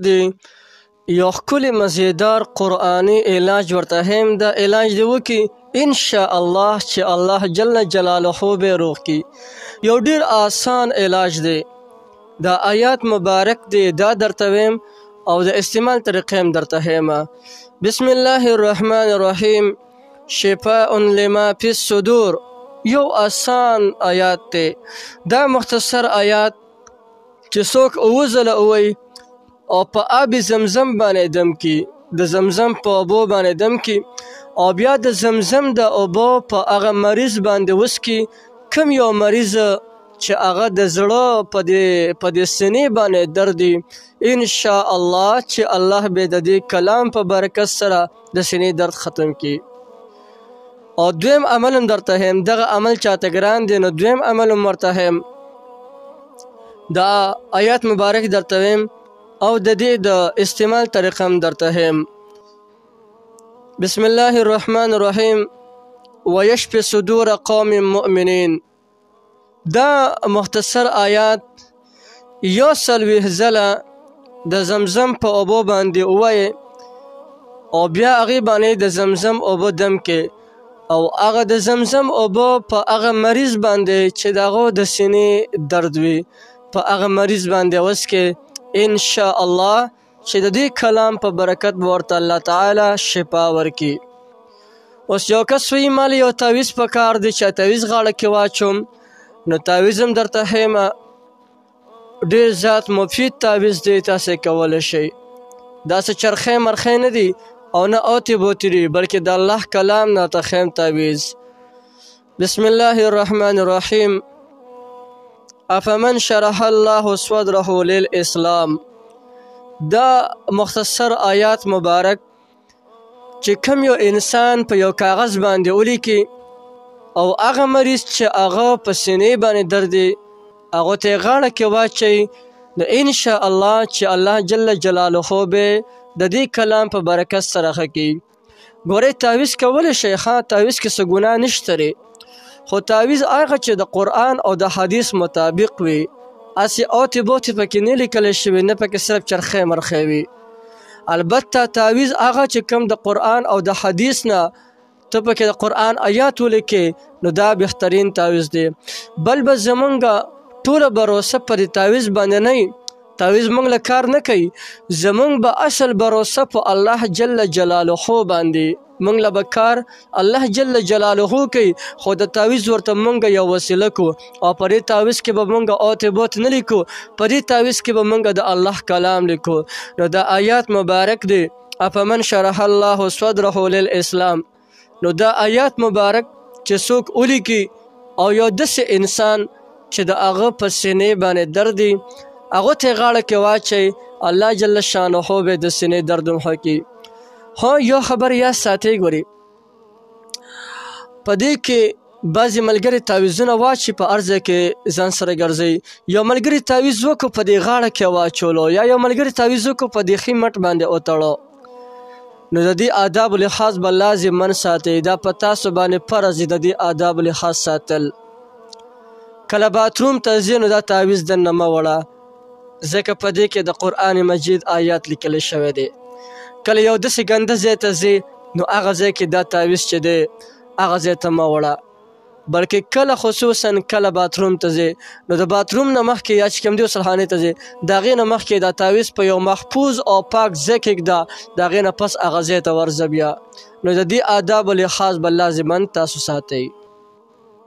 دی یو ښکلی مزیدار قرآني علاج ورته هم دا علاج دی وکي انشاءالله چې الله جل جلاله به روغ کی. یو ډیر آسان علاج دی. دا آیات مبارک دی دا درته ویم او د استعمال طریقه هم درته هم. بسم الله الرحمن الرحیم شفاء لما فی الصدور. یو آسان آیات دی. دا مختصر آیات چې څوک اووه ځله ووایي او په آب زمزم باندې دم کی، د زمزم په اوبو باندې دم کی او بیا د زمزم د اوبو په هغه مریض باندې وسکي. کم یو مریض چې هغه د زړه په دې سینې باندې درد دی، انشاء الله چې الله به د دې کلام په برکت سره د سینې درد ختم کی. او دویم عمل هم درته هم، دغه عمل چاته ګران دی نو دویم عمل هم ورته هم دا آیات مبارک درته ویم او د دې د استعمال طریقه هم درته هم. بسم الله الرحمن الرحیم ویشفی صدور قوم مؤمنین. دا مختصر آیات یو څلوېښت ځله د زمزم په اوبو باندې ووایې او بیا هغې باندې د زمزم اوبه دم کې او هغه د زمزم اوبه په هغه مریض باندې چې د هغو د سینې درد وي په هغه مریض باندې وڅکې، انشاء الله چې د دې کلام په برکت به ورته الله تعالی شفا ورکي. اوس یو کس وایي مالی یو تعویض په کار دی چې تعویض غاړه کې واچوم، نو تعویض هم درته ښیم. ډېر زیات مفید تعویض دی، تاسې کولی شئ. داسې چرخی مرخی نه دي او نه اوتې بوتې دي، بلکې د الله کلام نه ته ښیم تعویض. بسم الله الرحمن الرحیم افمن شرح الله صدره للاسلام. دا مختصر آیات مبارک چې کم یو انسان په یو کاغذ باندې ولیکي او هغه مریض چې هغه په سینې باندې درد دی هغو ته یې غاړه کې واچوي، نو انشاء الله چې الله جل جلاله به د دې کلام په برکت سره ښه کوي. ګورئ تعویض کولی شئ، ښه تعویض کې څه ګناه نشته دی، خو تعویض هغه چې د قرآن او د حدیث مطابق وي، هسې اوتې بوتې پکې نه لیکلی شوي، نه پکې صرف چرخی مرخی وي. البته تعویض هغه چې کوم د قرآن او د حدیث نه ته پکې د قرآن آیات ولیکې نو دا بهترین تعویض دی. بل به زمونږ ټوله بروسه په دې تعویض باندې نه وي، تعویض موږ له کار نه کوي، زمونږ به اصل بروسه په الله جل جلاله باندې، موږ له به کار الله جل جلاله کوي، خو د تعویض ورته موږ یو وسیله کو او په دې تعویض کې به موږ اوتې بوت نه لیکو، په دې تعویض کې به موږ د الله کلام لیکو. نو دا آیات مبارک دی افمن شرح الله صدره للاسلام. نو دا آیات مبارک چې څوک ولیکي او یو داسې انسان چې د هغه په سینې باندې درد دی هغو ته یې غاړه کې واچوي، الله جل شانه به د سینې درد هم ښه کړي. هو یو خبر یاد ساتئ، ګورئ په دې کې بعضې ملګري تعویضونه واچي په هر ځای کې ځان سره ګرځوي. یو ملګري تعویض وکړو په دې غاړه کې واچولو، یا یو ملګري تعویض وکړو په دې ښي مټ باندې وتړو، نو د دې آدابو لحاظ به لازمن ساتئ. دا په تاسو باندې فرض دی د دې آدابو لحاظ ساتل. کله باتروم ته ځئ نو دا تعویض دننه مه وړه، ځکه په دې کې د قرآن مجید آیات لیکلی شوی دی. کله یو داسې ګنده ځای ته ځې نو هغه ځای کې دا تعویض چې دی هغه ځای ته مه وړه، بلکې کله خصوصا کله باتروم ته ځې نو د باتروم نه مخکې یا چې کوم دی وصلخانې ته ځې د هغې نه مخکې دا تعویض په یو محفوظ او پاک ځای کې ږده، د هغې نه پس هغه ځای ته ورځه بیا. نو د دې آدابو لحاظ به لازما تاسو ساتئ.